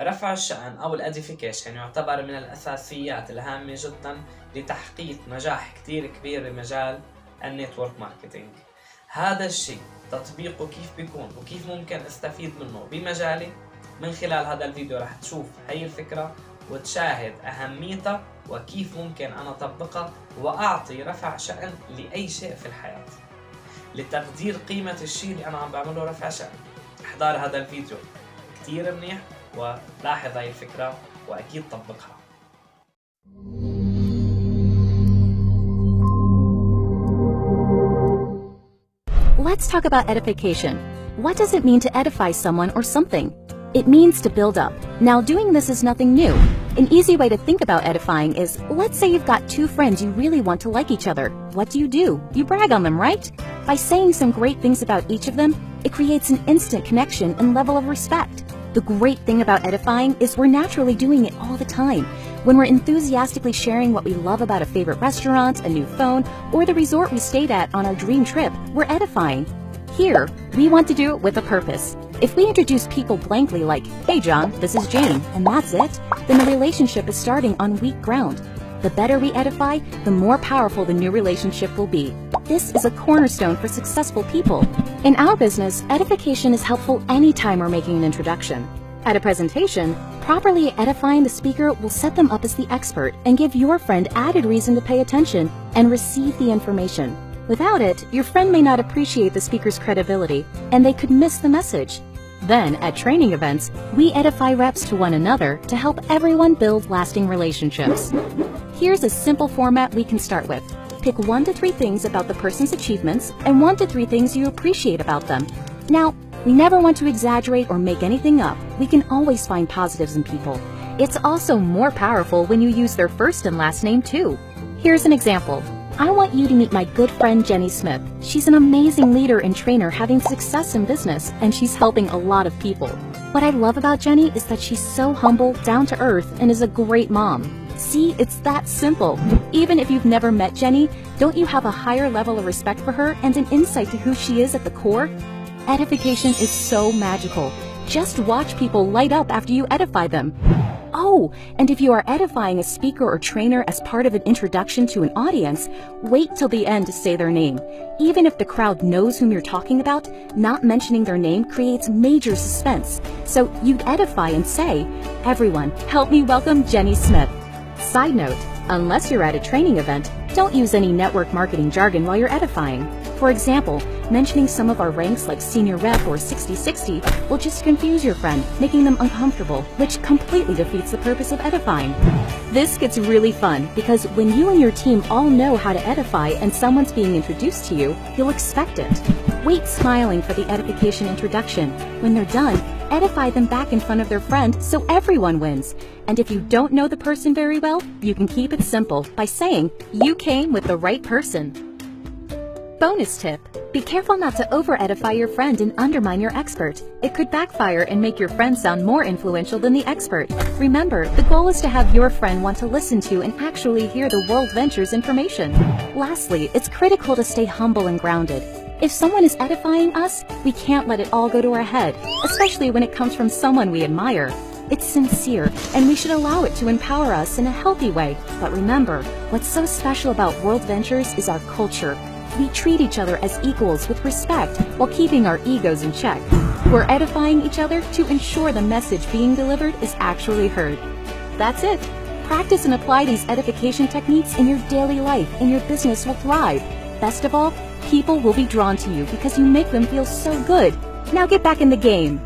رفع الشأن أو الأدفيكيشن يعتبر من الأساسيات الهامة جدا لتحقيق نجاح كتير كبير بمجال النتورك ماركتينج. هذا الشيء تطبيقه كيف بيكون وكيف ممكن استفيد منه بمجالي. من خلال هذا الفيديو رح تشوف هاي الفكرة وتشاهد أهميتها وكيف ممكن أنا أطبقها وأعطي رفع شأن لأي شيء في الحياة لتقدير قيمة الشيء اللي أنا عم بعمله رفع شأن. احضر هذا الفيديو كتير منيح ولاحظ هاي الفكرة وأكيد طبقها. Let's talk about edification. What does it mean to edify someone or something? It means to build up. Now, doing this is nothing new. An easy way to think about edifying is, let's say you've got two friends you really want to like each other. What do? You brag on them, right? By saying some great things about each of them, it creates an instant connection and level of respect. The great thing about edifying is we're naturally doing it all the time. When we're enthusiastically sharing what we love about a favorite restaurant, a new phone, or the resort we stayed at on our dream trip, we're edifying. Here, we want to do it with a purpose. If we introduce people blankly like, "Hey John, this is Jane," and that's it, then the relationship is starting on weak ground. The better we edify, the more powerful the new relationship will be. This is a cornerstone for successful people. In our business, edification is helpful anytime we're making an introduction. At a presentation, properly edifying the speaker will set them up as the expert and give your friend added reason to pay attention and receive the information. Without it, your friend may not appreciate the speaker's credibility, and they could miss the message. Then, at training events, we edify reps to one another to help everyone build lasting relationships. Here's a simple format we can start with. Pick 1 to 3 things about the person's achievements and 1 to 3 things you appreciate about them. Now, we never want to exaggerate or make anything up. We can always find positives in people. It's also more powerful when you use their first and last name too. Here's an example. I want you to meet my good friend Jenny Smith. She's an amazing leader and trainer having success in business, and she's helping a lot of people. What I love about Jenny is that she's so humble, down to earth, and is a great mom. See, it's that simple. Even if you've never met Jenny, don't you have a higher level of respect for her and an insight to who she is at the core? Edification is so magical. Just watch people light up after you edify them. Oh, and if you are edifying a speaker or trainer as part of an introduction to an audience, wait till the end to say their name. Even if the crowd knows whom you're talking about, not mentioning their name creates major suspense. So you'd edify and say, "Everyone, help me welcome Jenny Smith." Side note, unless you're at a training event, don't use any network marketing jargon while you're edifying. For example, mentioning some of our ranks like senior rep or 60/60 will just confuse your friend, making them uncomfortable, which completely defeats the purpose of edifying. This gets really fun because when you and your team all know how to edify and someone's being introduced to you, you'll expect it. Wait smiling for the edification introduction. When they're done, edify them back in front of their friend so everyone wins. And if you don't know the person very well, you can keep it simple by saying, "You came with the right person." Bonus tip. Be careful not to over-edify your friend and undermine your expert. It could backfire and make your friend sound more influential than the expert. Remember, the goal is to have your friend want to listen to and actually hear the World Ventures information. Lastly, it's critical to stay humble and grounded. If someone is edifying us, we can't let it all go to our head, especially when it comes from someone we admire. It's sincere, and we should allow it to empower us in a healthy way. But remember, what's so special about World Ventures is our culture. We treat each other as equals with respect while keeping our egos in check. We're edifying each other to ensure the message being delivered is actually heard. That's it. Practice and apply these edification techniques in your daily life and your business will thrive. Best of all, people will be drawn to you because you make them feel so good. Now get back in the game.